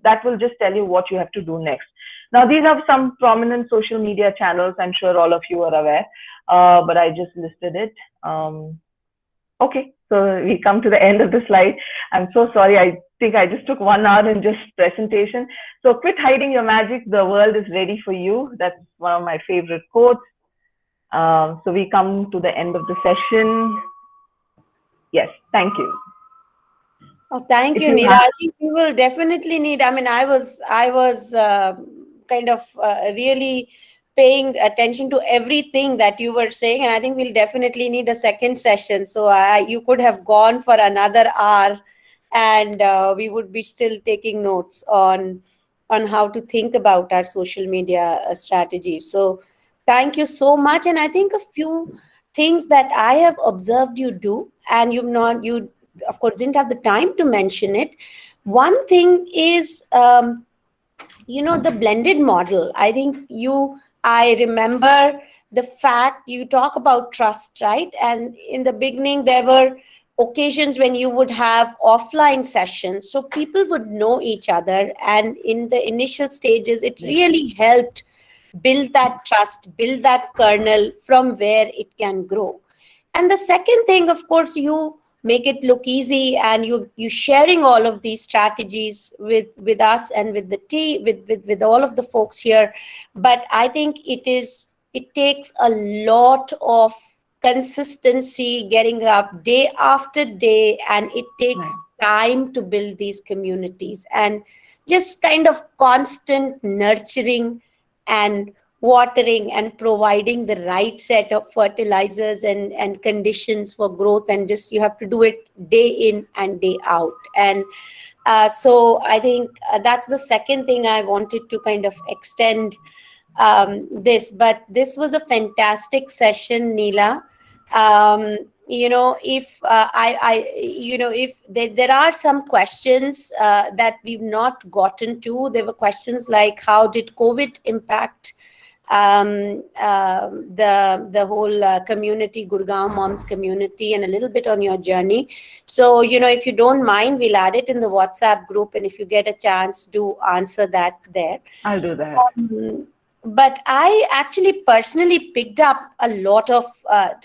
that will just tell you what you have to do next. Now, these are some prominent social media channels. I'm sure all of you are aware, but I just listed it. Okay, so we come to the end of the slide. I'm so sorry. I think I just took 1 hour in just presentation. So quit hiding your magic. The world is ready for you. That's one of my favorite quotes. So we come to the end of the session. Yes, thank you. Oh, thank you, Neela. I think we will definitely need. I mean, I was kind of really paying attention to everything that you were saying, and I think we'll definitely need a second session. So you could have gone for another hour, and we would be still taking notes on how to think about our social media strategy. So thank you so much. And I think a few things that I have observed you do, and you of course didn't have the time to mention it. One thing is the blended model. I think I remember the fact you talk about trust, right? And in the beginning, there were occasions when you would have offline sessions, so people would know each other. And in the initial stages, it really helped build that trust, build that kernel from where it can grow. And the second thing, of course, you make it look easy, and you sharing all of these strategies with us and with the team, with all of the folks here. But I think it takes a lot of consistency, getting up day after day, and it takes time to build these communities, and just kind of constant nurturing and watering and providing the right set of fertilizers and conditions for growth. And just you have to do it day in and day out. And so I think that's the second thing I wanted to kind of extend this. But this was a fantastic session, Neela. If if there are some questions that we've not gotten to. There were questions like, how did COVID impact the whole community, Gurgaon Moms community, and a little bit on your journey. So, if you don't mind, we'll add it in the WhatsApp group, and if you get a chance, do answer that there. I'll do that. But I actually personally picked up a lot of a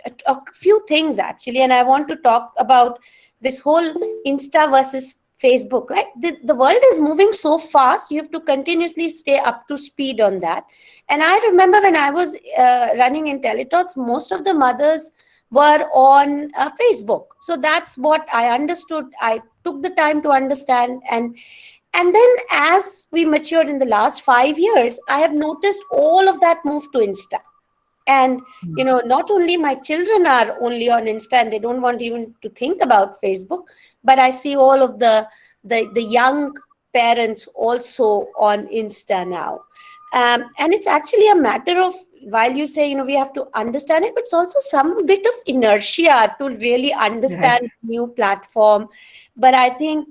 few things actually, and I want to talk about this whole Insta versus Facebook, right? The world is moving so fast. You have to continuously stay up to speed on that. And I remember when I was running in Teletalks, most of the mothers were on Facebook. So that's what I understood. I took the time to understand. And then as we matured in the last 5 years, I have noticed all of that move to Insta. And, not only my children are only on Insta and they don't want even to think about Facebook, but I see all of the young parents also on Insta now. And it's actually a matter of, while you say, we have to understand it, but it's also some bit of inertia to really understand new platform. But I think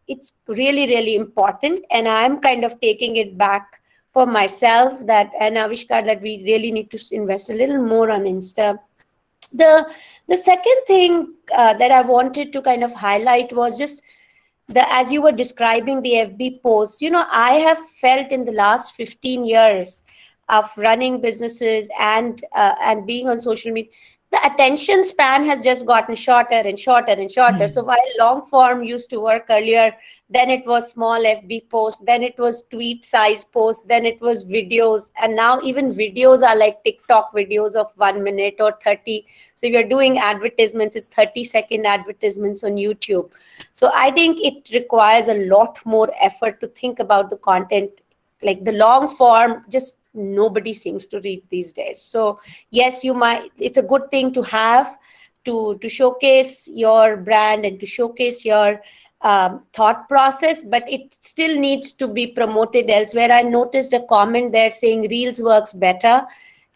it's really, really important. And I'm kind of taking it back for myself and Avishkar, that we really need to invest a little more on Insta. The second thing that I wanted to kind of highlight was just as you were describing the FB posts, I have felt in the last 15 years of running businesses and being on social media, the attention span has just gotten shorter and shorter and shorter. So while long form used to work earlier, then it was small FB posts, then it was tweet size posts, then it was videos, and now even videos are like TikTok videos of 1 minute or 30. So if you're doing advertisements, it's 30-second advertisements on YouTube. So I think it requires a lot more effort to think about the content, like the long form, just nobody seems to read these days. So yes, it's a good thing to have to showcase your brand and to showcase your thought process, but it still needs to be promoted elsewhere. I noticed a comment there saying Reels works better.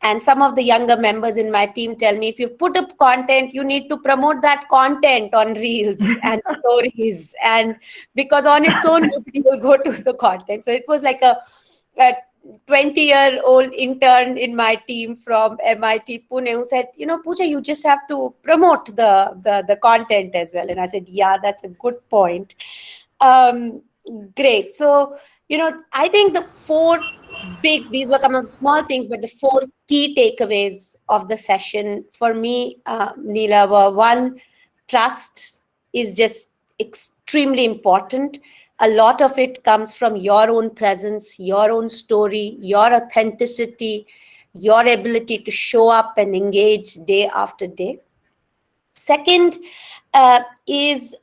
And some of the younger members in my team tell me, if you've put up content, you need to promote that content on Reels and stories. And because on its own, nobody will go to the content. So it was like a 20-year-old intern in my team from MIT Pune who said, Pooja, you just have to promote the content as well. And I said, yeah, that's a good point. Great. So, I think these were some of the small things, but the 4 key takeaways of the session for me, Neela, were: one, trust is just extremely important. A lot of it comes from your own presence, your own story, your authenticity, your ability to show up and engage day after day. Second is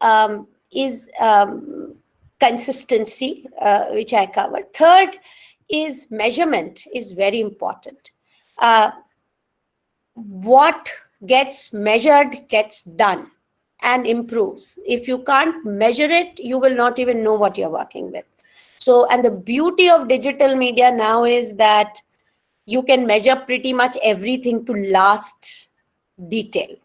consistency, which I covered. Third is measurement is very important. What gets measured gets done and improves. If you can't measure it, you will not even know what you're working with. So, and the beauty of digital media now is that you can measure pretty much everything to last detail.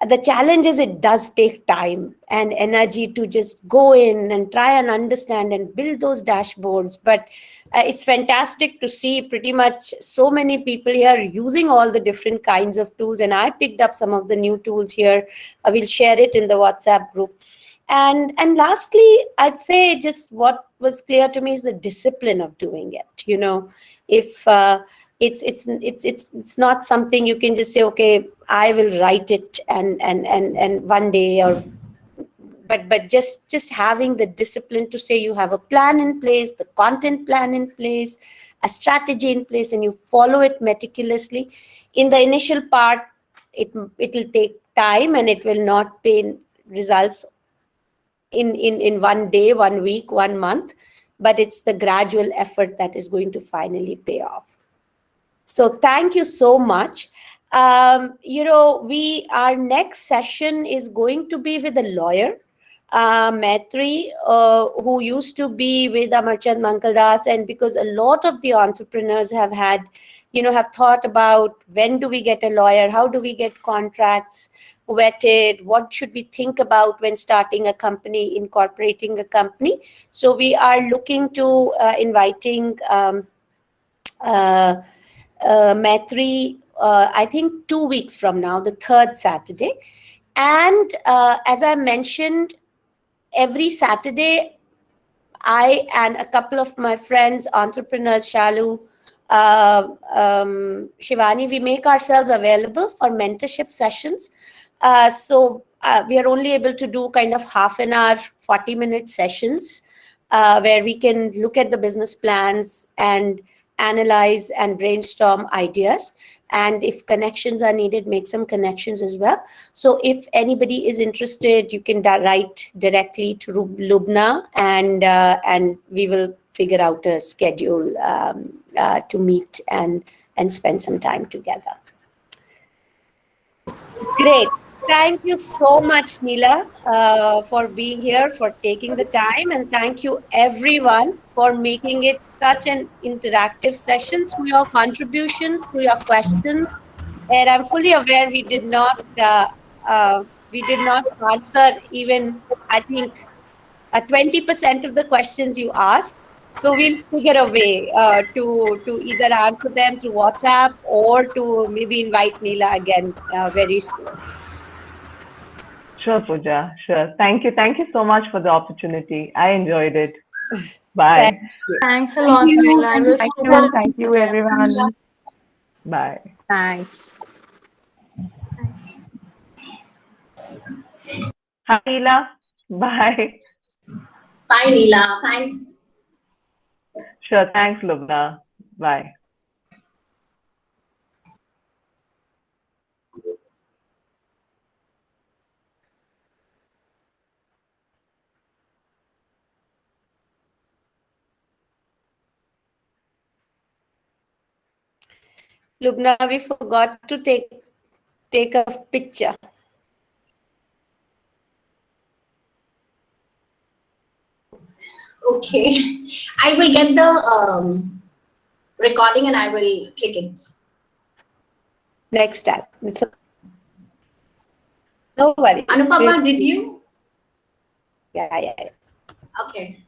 The challenge is it does take time and energy to just go in and try and understand and build those dashboards. But it's fantastic to see pretty much so many people here using all the different kinds of tools. And I picked up some of the new tools here. I will share it in the WhatsApp group. And lastly, I'd say just what was clear to me is the discipline of doing it. If it's not something you can just say, okay, I will write it and one day, or but just having the discipline to say you have a plan in place, the content plan in place, a strategy in place, and you follow it meticulously. In the initial part, it'll take time and it will not pay results in 1 day, 1 week, 1 month, but it's the gradual effort that is going to finally pay off. So thank you so much. Our next session is going to be with a lawyer, Maitri, who used to be with Amarchand Mankaldas, and because a lot of the entrepreneurs have thought about when do we get a lawyer, how do we get contracts vetted, what should we think about when starting a company, incorporating a company. So we are looking to inviting Maitri, I think 2 weeks from now, the 3rd Saturday. And as I mentioned, every Saturday, I and a couple of my friends, entrepreneurs, Shalu, Shivani, we make ourselves available for mentorship sessions. So we are only able to do kind of half an hour, 40-minute sessions where we can look at the business plans and analyze and brainstorm ideas. And if connections are needed, make some connections as well. So if anybody is interested, you can write directly to Lubna, and we will figure out a schedule to meet and spend some time together. Great. Thank you so much, Neela, for being here, for taking the time. And thank you, everyone, for making it such an interactive session through your contributions, through your questions. And I'm fully aware we did not answer even, I think, 20% of the questions you asked. So we'll figure a way to either answer them through WhatsApp or to maybe invite Neela again very soon. Sure, Pooja. Sure. Thank you. Thank you so much for the opportunity. I enjoyed it. Bye. Thank you. Thanks a Thank lot, you. Neela. It was Thank super you. Thank you, informative. everyone. Bye. Thanks. Hi, Leela. Bye. Bye, Neela. Thanks. Sure. Thanks, Lubna. Bye. Lubna, we forgot to take a picture. Okay. I will get the recording and I will click it. Next time. No worries. Anupama, did you? Yeah. Okay.